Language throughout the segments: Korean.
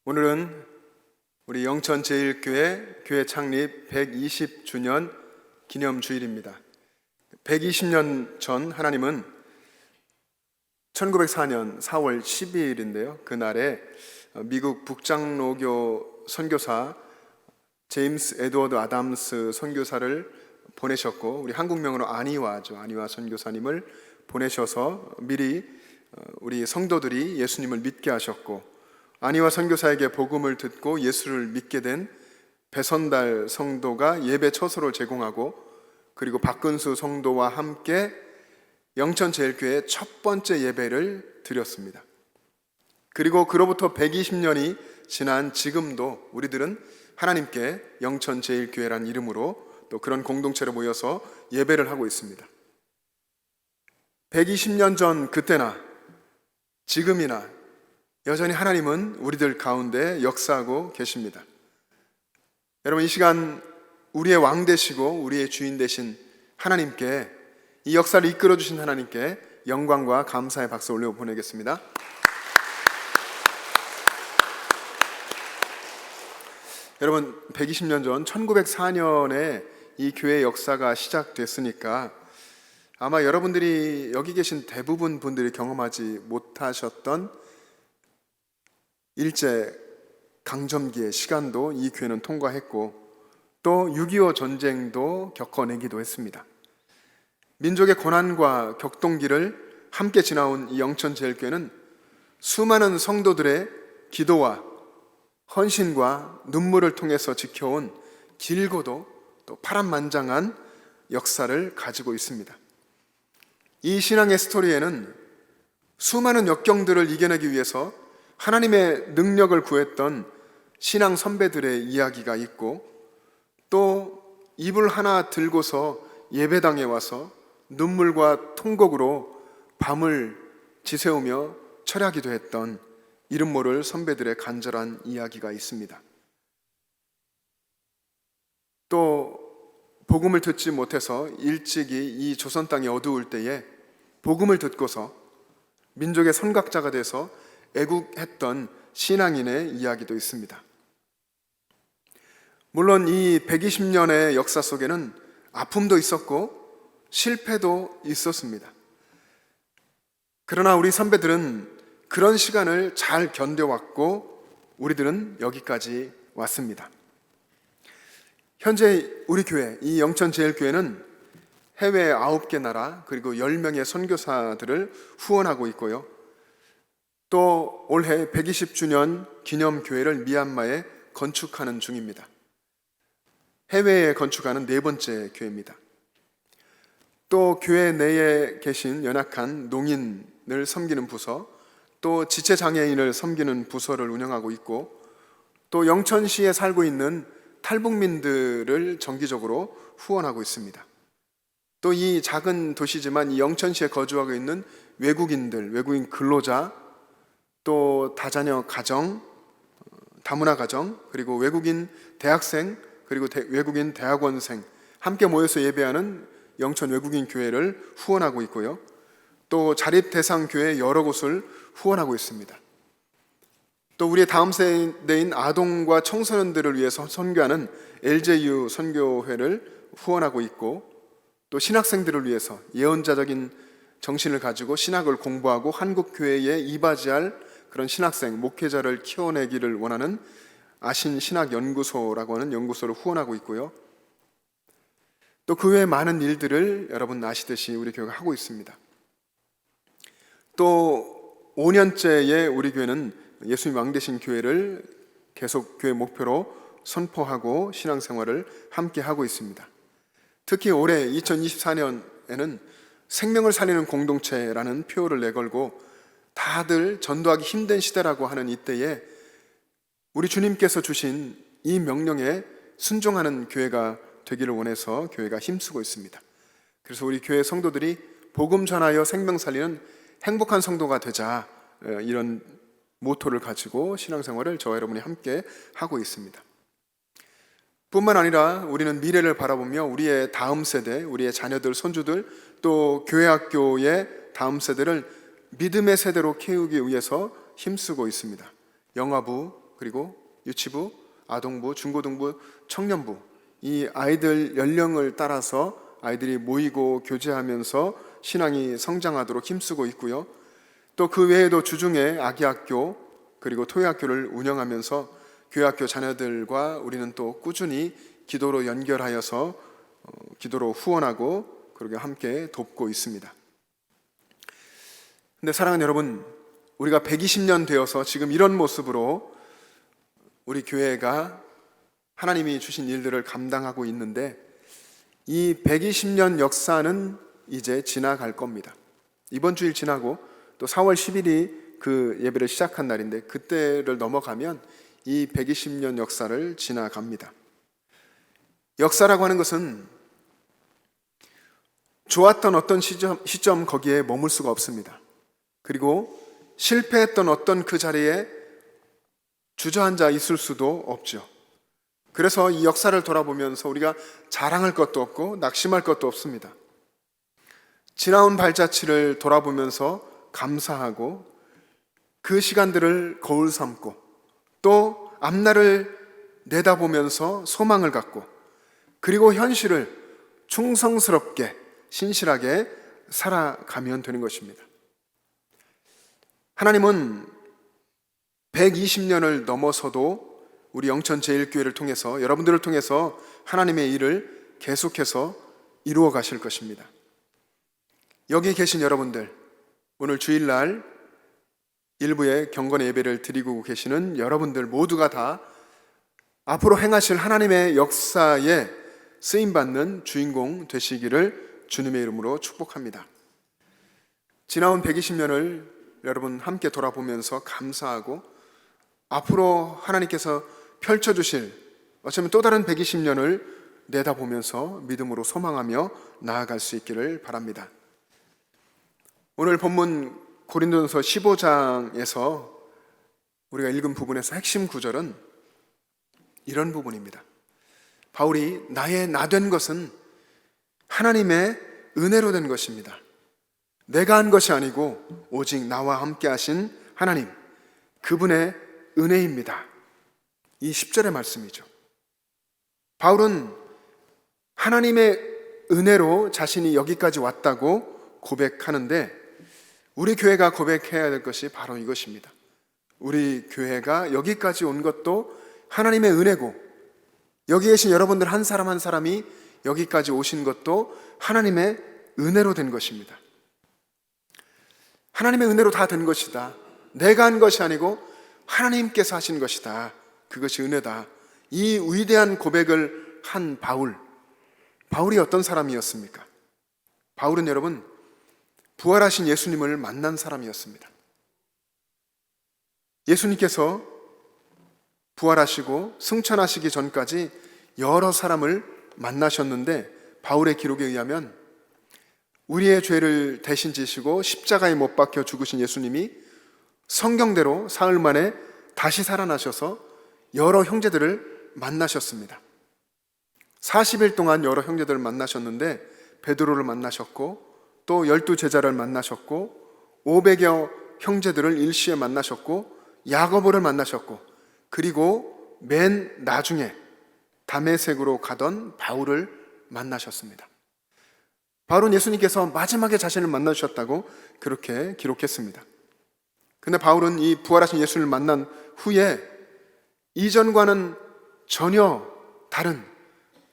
오늘은 우리 영천제일교회 교회 창립 120주년 기념주일입니다. 120년 전 하나님은 1904년 4월 12일인데요. 그날에 미국 북장로교 선교사 제임스 에드워드 아담스 선교사를 보내셨고, 우리 한국명으로 안희화 선교사님을 보내셔서 미리 우리 성도들이 예수님을 믿게 하셨고, 안희화 선교사에게 복음을 듣고 예수를 믿게 된 배선달 성도가 예배 처소를 제공하고, 그리고 박근수 성도와 함께 영천제일교회 첫 번째 예배를 드렸습니다. 그리고 그로부터 120년이 지난 지금도 우리들은 하나님께 영천제일교회란 이름으로 또 그런 공동체로 모여서 예배를 하고 있습니다. 120년 전 그때나 지금이나 여전히 하나님은 우리들 가운데 역사하고 계십니다. 여러분, 이 시간 우리의 왕 되시고 우리의 주인 되신 하나님께, 이 역사를 이끌어 주신 하나님께 영광과 감사의 박수 올려 보내겠습니다. 여러분, 120년 전 1904년에 이 교회의 역사가 시작됐으니까 아마 여러분들이 여기 계신 대부분 분들이 경험하지 못하셨던 일제 강점기의 시간도 이 교회는 통과했고, 또 6.25 전쟁도 겪어내기도 했습니다. 민족의 고난과 격동기를 함께 지나온 이 영천제일교회는 수많은 성도들의 기도와 헌신과 눈물을 통해서 지켜온 길고도 또 파란만장한 역사를 가지고 있습니다. 이 신앙의 스토리에는 수많은 역경들을 이겨내기 위해서 하나님의 능력을 구했던 신앙 선배들의 이야기가 있고, 또 이불 하나 들고서 예배당에 와서 눈물과 통곡으로 밤을 지새우며 철야기도 했던 이름 모를 선배들의 간절한 이야기가 있습니다. 또 복음을 듣지 못해서 일찍이 이 조선 땅이 어두울 때에 복음을 듣고서 민족의 선각자가 돼서 애국했던 신앙인의 이야기도 있습니다. 물론 이 120년의 역사 속에는 아픔도 있었고 실패도 있었습니다. 그러나 우리 선배들은 그런 시간을 잘 견뎌왔고 우리들은 여기까지 왔습니다. 현재 우리 교회, 이 영천제일교회는 해외 9개 나라 그리고 10명의 선교사들을 후원하고 있고요. 또 올해 120주년 기념교회를 미얀마에 건축하는 중입니다. 해외에 건축하는 네 번째 교회입니다. 또 교회 내에 계신 연약한 농인을 섬기는 부서, 또 지체장애인을 섬기는 부서를 운영하고 있고, 또 영천시에 살고 있는 탈북민들을 정기적으로 후원하고 있습니다. 또 이 작은 도시지만 이 영천시에 거주하고 있는 외국인들, 외국인 근로자, 또 다자녀 가정, 다문화 가정, 그리고 외국인 대학생, 그리고 외국인 대학원생 함께 모여서 예배하는 영천 외국인 교회를 후원하고 있고요. 또 자립 대상 교회 여러 곳을 후원하고 있습니다. 또 우리의 다음 세대인 아동과 청소년들을 위해서 선교하는 LJU 선교회를 후원하고 있고, 또 신학생들을 위해서 예언자적인 정신을 가지고 신학을 공부하고 한국 교회에 이바지할 그런 신학생, 목회자를 키워내기를 원하는 아신신학연구소라고 하는 연구소를 후원하고 있고요. 또 그 외에 많은 일들을 여러분 아시듯이 우리 교회가 하고 있습니다. 또 5년째의 우리 교회는 예수님 왕 되신 교회를 계속 교회 목표로 선포하고 신앙생활을 함께 하고 있습니다. 특히 올해 2024년에는 생명을 살리는 공동체라는 표어를 내걸고 다들 전도하기 힘든 시대라고 하는 이때에 우리 주님께서 주신 이 명령에 순종하는 교회가 되기를 원해서 교회가 힘쓰고 있습니다. 그래서 우리 교회 성도들이 복음 전하여 생명 살리는 행복한 성도가 되자, 이런 모토를 가지고 신앙생활을 저와 여러분이 함께 하고 있습니다. 뿐만 아니라 우리는 미래를 바라보며 우리의 다음 세대, 우리의 자녀들, 손주들, 또 교회학교의 다음 세대를 믿음의 세대로 키우기 위해서 힘쓰고 있습니다. 영아부, 그리고 유치부, 아동부, 중고등부, 청년부, 이 아이들 연령을 따라서 아이들이 모이고 교제하면서 신앙이 성장하도록 힘쓰고 있고요. 또 그 외에도 주중에 아기학교 그리고 토요학교를 운영하면서 교회학교 자녀들과 우리는 또 꾸준히 기도로 연결하여서 기도로 후원하고 그렇게 함께 돕고 있습니다. 근데 사랑하는 여러분, 우리가 120년 되어서 지금 이런 모습으로 우리 교회가 하나님이 주신 일들을 감당하고 있는데 이 120년 역사는 이제 지나갈 겁니다. 이번 주일 지나고 또 4월 10일이 그 예배를 시작한 날인데 그때를 넘어가면 이 120년 역사를 지나갑니다. 역사라고 하는 것은 좋았던 어떤 시점 거기에 머물 수가 없습니다. 그리고 실패했던 어떤 그 자리에 주저앉아 있을 수도 없죠. 그래서 이 역사를 돌아보면서 우리가 자랑할 것도 없고 낙심할 것도 없습니다. 지나온 발자취를 돌아보면서 감사하고 그 시간들을 거울 삼고 또 앞날을 내다보면서 소망을 갖고 그리고 현실을 충성스럽게 신실하게 살아가면 되는 것입니다. 하나님은 120년을 넘어서도 우리 영천제일교회를 통해서 여러분들을 통해서 하나님의 일을 계속해서 이루어 가실 것입니다. 여기 계신 여러분들, 오늘 주일날 일부의 경건 예배를 드리고 계시는 여러분들 모두가 다 앞으로 행하실 하나님의 역사에 쓰임받는 주인공 되시기를 주님의 이름으로 축복합니다. 지나온 120년을 여러분 함께 돌아보면서 감사하고 앞으로 하나님께서 펼쳐주실 어쩌면 또 다른 120년을 내다보면서 믿음으로 소망하며 나아갈 수 있기를 바랍니다. 오늘 본문 고린도전서 15장에서 우리가 읽은 부분에서 핵심 구절은 이런 부분입니다. 바울이 나의 나 된 것은 하나님의 은혜로 된 것입니다. 내가 한 것이 아니고 오직 나와 함께 하신 하나님, 그분의 은혜입니다. 이 10절의 말씀이죠. 바울은 하나님의 은혜로 자신이 여기까지 왔다고 고백하는데 우리 교회가 고백해야 될 것이 바로 이것입니다. 우리 교회가 여기까지 온 것도 하나님의 은혜고 여기 계신 여러분들 한 사람 한 사람이 여기까지 오신 것도 하나님의 은혜로 된 것입니다. 하나님의 은혜로 다 된 것이다. 내가 한 것이 아니고 하나님께서 하신 것이다. 그것이 은혜다. 이 위대한 고백을 한 바울이 어떤 사람이었습니까? 바울은 여러분 부활하신 예수님을 만난 사람이었습니다. 예수님께서 부활하시고 승천하시기 전까지 여러 사람을 만나셨는데 바울의 기록에 의하면 우리의 죄를 대신 지시고 십자가에 못 박혀 죽으신 예수님이 성경대로 사흘 만에 다시 살아나셔서 여러 형제들을 만나셨습니다. 40일 동안 여러 형제들을 만나셨는데 베드로를 만나셨고 또 12제자를 만나셨고 500여 형제들을 일시에 만나셨고 야고보를 만나셨고 그리고 맨 나중에 다메섹으로 가던 바울을 만나셨습니다. 바울은 예수님께서 마지막에 자신을 만나주셨다고 그렇게 기록했습니다. 근데 바울은 이 부활하신 예수님을 만난 후에 이전과는 전혀 다른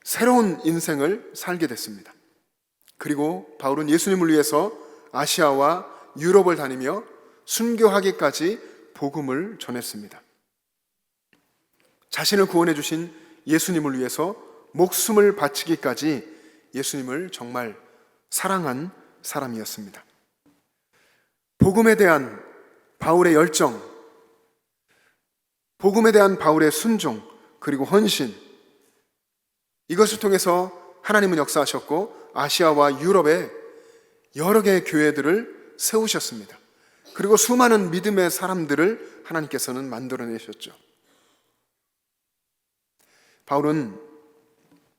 새로운 인생을 살게 됐습니다. 그리고 바울은 예수님을 위해서 아시아와 유럽을 다니며 순교하기까지 복음을 전했습니다. 자신을 구원해 주신 예수님을 위해서 목숨을 바치기까지 예수님을 정말 사랑한 사람이었습니다. 복음에 대한 바울의 열정, 복음에 대한 바울의 순종, 그리고 헌신, 이것을 통해서 하나님은 역사하셨고 아시아와 유럽에 여러 개의 교회들을 세우셨습니다. 그리고 수많은 믿음의 사람들을 하나님께서는 만들어내셨죠. 바울은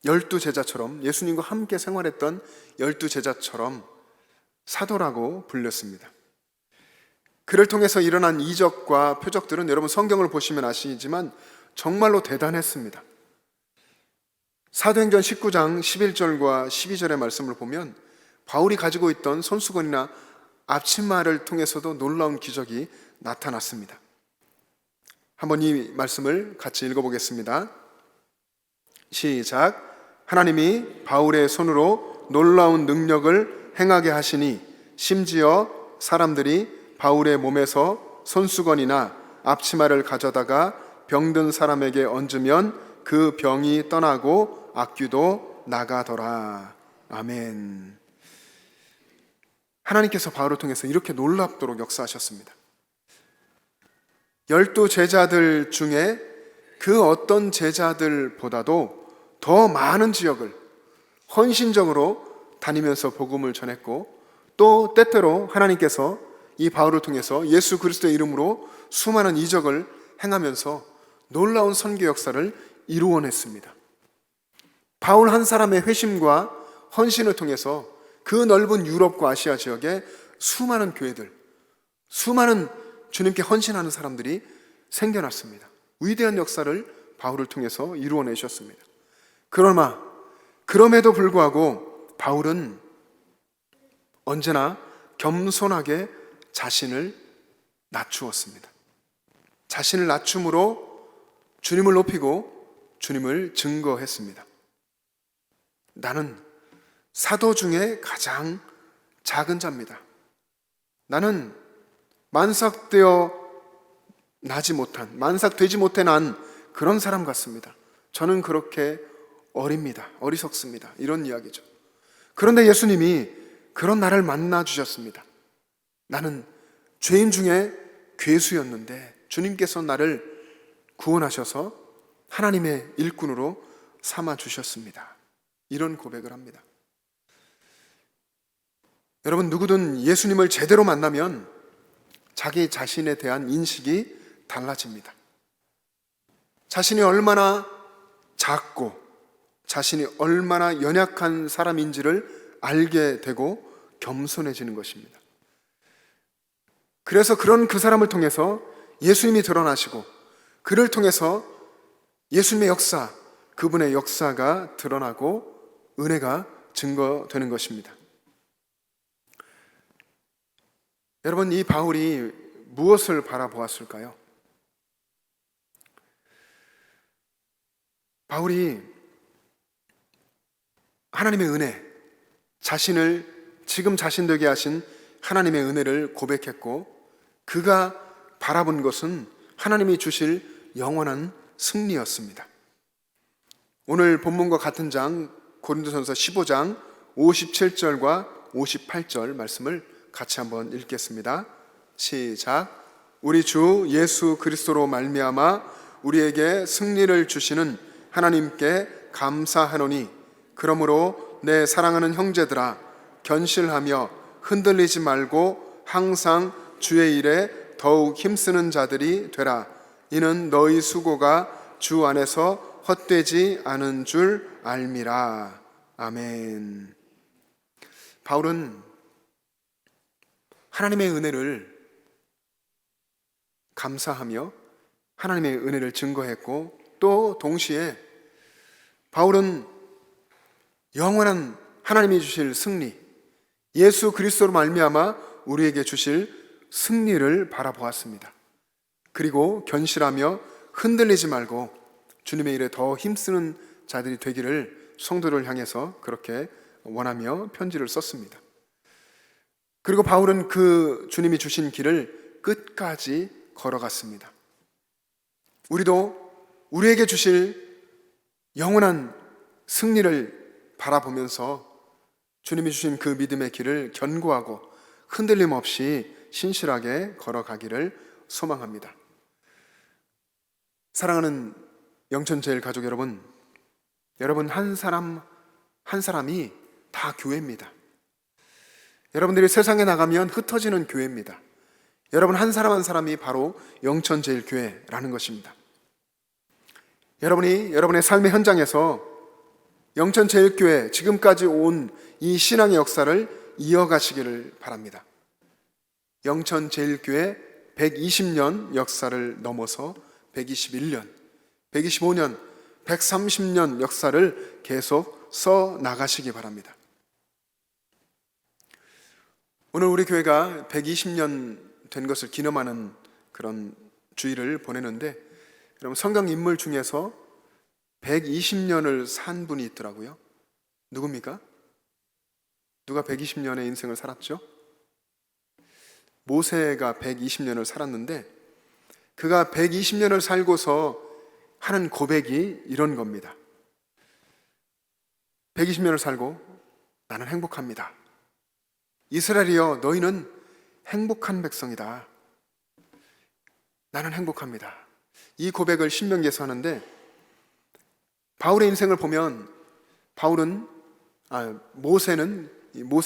12제자처럼 예수님과 함께 생활했던 12제자처럼 사도라고 불렸습니다. 그를 통해서 일어난 이적과 표적들은 여러분 성경을 보시면 아시지만 정말로 대단했습니다. 사도행전 19장 11절과 12절의 말씀을 보면 바울이 가지고 있던 손수건이나 앞치마를 통해서도 놀라운 기적이 나타났습니다. 한번 이 말씀을 같이 읽어보겠습니다. 시작. 하나님이 바울의 손으로 놀라운 능력을 행하게 하시니 심지어 사람들이 바울의 몸에서 손수건이나 앞치마를 가져다가 병든 사람에게 얹으면 그 병이 떠나고 악귀도 나가더라. 아멘. 하나님께서 바울을 통해서 이렇게 놀랍도록 역사하셨습니다. 12 제자들 중에 그 어떤 제자들보다도 더 많은 지역을 헌신적으로 다니면서 복음을 전했고, 또 때때로 하나님께서 이 바울을 통해서 예수 그리스도의 이름으로 수많은 이적을 행하면서 놀라운 선교 역사를 이루어냈습니다. 바울 한 사람의 회심과 헌신을 통해서 그 넓은 유럽과 아시아 지역에 수많은 교회들, 수많은 주님께 헌신하는 사람들이 생겨났습니다. 위대한 역사를 바울을 통해서 이루어내셨습니다. 그러나 그럼에도 불구하고 바울은 언제나 겸손하게 자신을 낮추었습니다. 자신을 낮춤으로 주님을 높이고 주님을 증거했습니다. 나는 사도 중에 가장 작은 자입니다. 나는 만삭되지 못해 난 그런 사람 같습니다. 저는 그렇게 어리석습니다. 이런 이야기죠. 그런데 예수님이 그런 나를 만나 주셨습니다. 나는 죄인 중에 괴수였는데 주님께서 나를 구원하셔서 하나님의 일꾼으로 삼아 주셨습니다. 이런 고백을 합니다. 여러분, 누구든 예수님을 제대로 만나면 자기 자신에 대한 인식이 달라집니다. 자신이 얼마나 작고 자신이 얼마나 연약한 사람인지를 알게 되고 겸손해지는 것입니다. 그래서 그 사람을 통해서 예수님이 드러나시고, 그를 통해서 예수님의 역사, 그분의 역사가 드러나고 은혜가 증거되는 것입니다. 여러분, 이 바울이 무엇을 바라보았을까요? 바울이 하나님의 은혜, 지금 자신 되게 하신 하나님의 은혜를 고백했고, 그가 바라본 것은 하나님이 주실 영원한 승리였습니다. 오늘 본문과 같은 장 고린도전서 15장 57절과 58절 말씀을 같이 한번 읽겠습니다. 시작. 우리 주 예수 그리스도로 말미암아 우리에게 승리를 주시는 하나님께 감사하노니, 그러므로 내 사랑하는 형제들아, 견실하며 흔들리지 말고 항상 주의 일에 더욱 힘쓰는 자들이 되라. 이는 너희 수고가 주 안에서 헛되지 않은 줄 알미라. 아멘. 바울은 하나님의 은혜를 감사하며 하나님의 은혜를 증거했고, 또 동시에 바울은 영원한 하나님이 주실 승리, 예수 그리스도로 말미암아 우리에게 주실 승리를 바라보았습니다. 그리고 견실하며 흔들리지 말고 주님의 일에 더 힘쓰는 자들이 되기를 성도를 향해서 그렇게 원하며 편지를 썼습니다. 그리고 바울은 그 주님이 주신 길을 끝까지 걸어갔습니다. 우리도 우리에게 주실 영원한 승리를 바라보면서 주님이 주신 그 믿음의 길을 견고하고 흔들림 없이 신실하게 걸어가기를 소망합니다. 사랑하는 영천제일 가족 여러분, 한 사람이 다 교회입니다. 여러분들이 세상에 나가면 흩어지는 교회입니다. 여러분 한 사람 한 사람이 바로 영천제일교회라는 것입니다. 여러분이 여러분의 삶의 현장에서 영천제일교회 지금까지 온 이 신앙의 역사를 이어가시기를 바랍니다. 영천제일교회 120년 역사를 넘어서 121년, 125년, 130년 역사를 계속 써 나가시기 바랍니다. 오늘 우리 교회가 120년 된 것을 기념하는 그런 주일을 보내는데, 여러분 성경 인물 중에서 120년을 산 분이 있더라고요. 누굽니까? 누가 120년의 인생을 살았죠? 모세가 120년을 살았는데, 그가 120년을 살고서 하는 고백이 이런 겁니다. 120년을 살고 나는 행복합니다. 이스라엘이여, 너희는 행복한 백성이다. 나는 행복합니다. 이 고백을 신명기에서 하는데, 바울의 인생을 보면 모세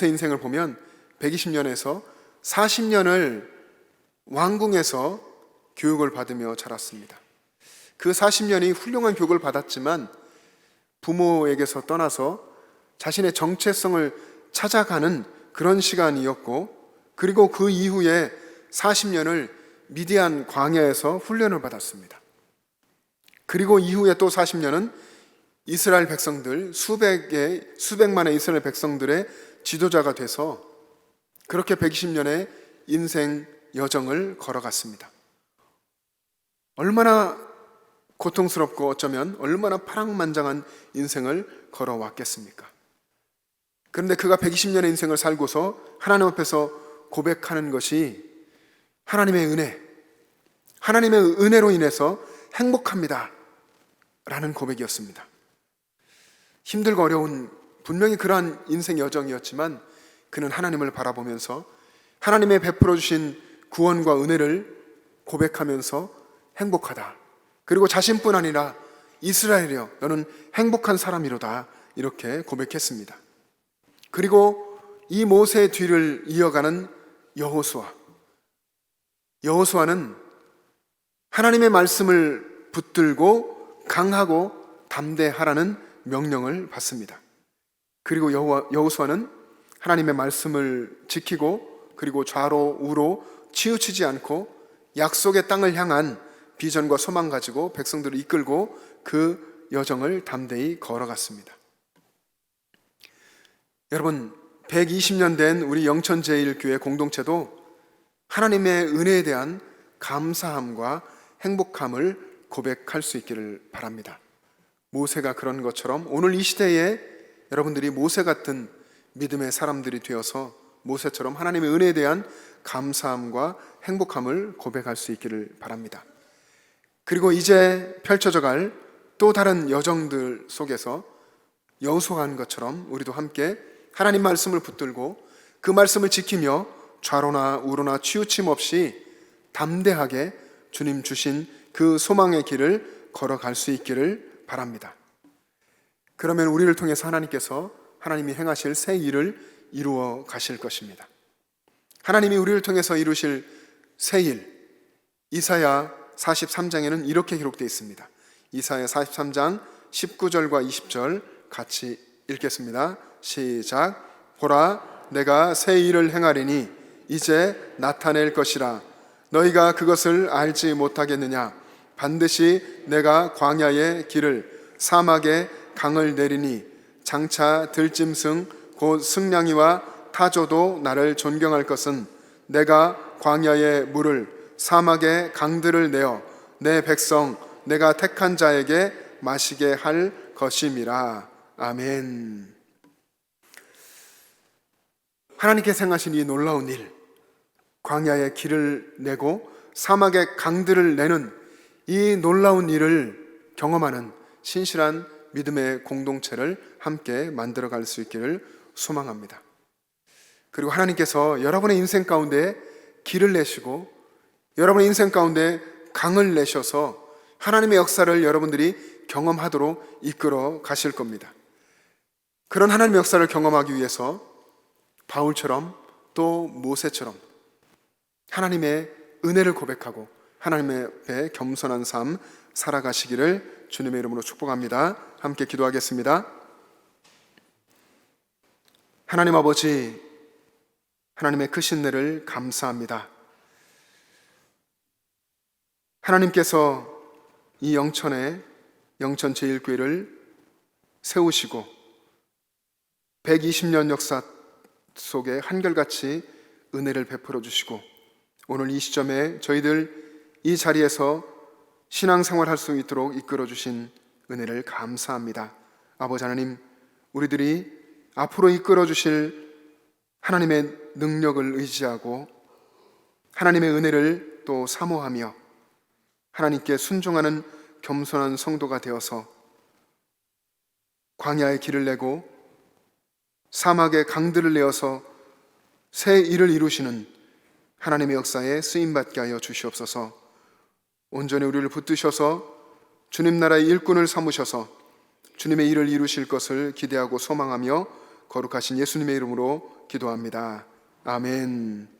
인생을 보면 120년에서 40년을 왕궁에서 교육을 받으며 자랐습니다. 그 40년이 훌륭한 교육을 받았지만 부모에게서 떠나서 자신의 정체성을 찾아가는 그런 시간이었고, 그리고 그 이후에 40년을 미디안 광야에서 훈련을 받았습니다. 그리고 이후에 또 40년은 이스라엘 백성들, 수백만의 이스라엘 백성들의 지도자가 돼서 그렇게 120년의 인생 여정을 걸어갔습니다. 얼마나 고통스럽고 어쩌면 얼마나 파랑만장한 인생을 걸어왔겠습니까? 그런데 그가 120년의 인생을 살고서 하나님 앞에서 고백하는 것이 하나님의 은혜로 인해서 행복합니다 라는 고백이었습니다. 힘들고 어려운 분명히 그러한 인생 여정이었지만 그는 하나님을 바라보면서 하나님의 베풀어 주신 구원과 은혜를 고백하면서 행복하다, 그리고 자신뿐 아니라 이스라엘이여 너는 행복한 사람이로다, 이렇게 고백했습니다. 그리고 이 모세의 뒤를 이어가는 여호수아는 하나님의 말씀을 붙들고 강하고 담대하라는 명령을 받습니다. 그리고 여호수아는 하나님의 말씀을 지키고, 그리고 좌로 우로 치우치지 않고 약속의 땅을 향한 비전과 소망 가지고 백성들을 이끌고 그 여정을 담대히 걸어갔습니다. 여러분, 120년 된 우리 영천제일교회 공동체도 하나님의 은혜에 대한 감사함과 행복함을 고백할 수 있기를 바랍니다. 모세가 그런 것처럼 오늘 이 시대에 여러분들이 모세 같은 믿음의 사람들이 되어서 모세처럼 하나님의 은혜에 대한 감사함과 행복함을 고백할 수 있기를 바랍니다. 그리고 이제 펼쳐져 갈 또 다른 여정들 속에서 여호수아한 것처럼 우리도 함께 하나님 말씀을 붙들고 그 말씀을 지키며 좌로나 우로나 치우침 없이 담대하게 주님 주신 그 소망의 길을 걸어갈 수 있기를 바랍니다. 그러면 우리를 통해서 하나님께서 하나님이 행하실 새 일을 이루어 가실 것입니다. 하나님이 우리를 통해서 이루실 새 일, 이사야 43장에는 이렇게 기록되어 있습니다. 이사야 43장 19절과 20절 같이 읽겠습니다. 시작. 보라, 내가 새 일을 행하리니 이제 나타낼 것이라. 너희가 그것을 알지 못하겠느냐? 반드시 내가 광야의 길을 사막에 강을 내리니 장차 들짐승 곧 승냥이와 타조도 나를 존경할 것은 내가 광야의 물을 사막의 강들을 내어 내 백성 내가 택한 자에게 마시게 할 것임이라. 아멘. 하나님께서 행하신 이 놀라운 일, 광야의 길을 내고 사막의 강들을 내는 이 놀라운 일을 경험하는 신실한 믿음의 공동체를 함께 만들어갈 수 있기를 소망합니다. 그리고 하나님께서 여러분의 인생 가운데 길을 내시고 여러분의 인생 가운데 강을 내셔서 하나님의 역사를 여러분들이 경험하도록 이끌어 가실 겁니다. 그런 하나님의 역사를 경험하기 위해서 바울처럼 또 모세처럼 하나님의 은혜를 고백하고 하나님의 앞에 겸손한 삶 살아가시기를 주님의 이름으로 축복합니다. 함께 기도하겠습니다. 하나님 아버지, 하나님의 크신 은혜를 감사합니다. 하나님께서 이 영천에 영천제일교회를 세우시고 120년 역사 속에 한결같이 은혜를 베풀어 주시고 오늘 이 시점에 저희들 이 자리에서 신앙생활할 수 있도록 이끌어 주신 은혜를 감사합니다. 아버지 하나님, 우리들이 앞으로 이끌어 주실 하나님의 능력을 의지하고 하나님의 은혜를 또 사모하며 하나님께 순종하는 겸손한 성도가 되어서 광야의 길을 내고 사막의 강들을 내어서 새 일을 이루시는 하나님의 역사에 쓰임받게 하여 주시옵소서. 온전히 우리를 붙드셔서 주님 나라의 일꾼을 삼으셔서 주님의 일을 이루실 것을 기대하고 소망하며 거룩하신 예수님의 이름으로 기도합니다. 아멘.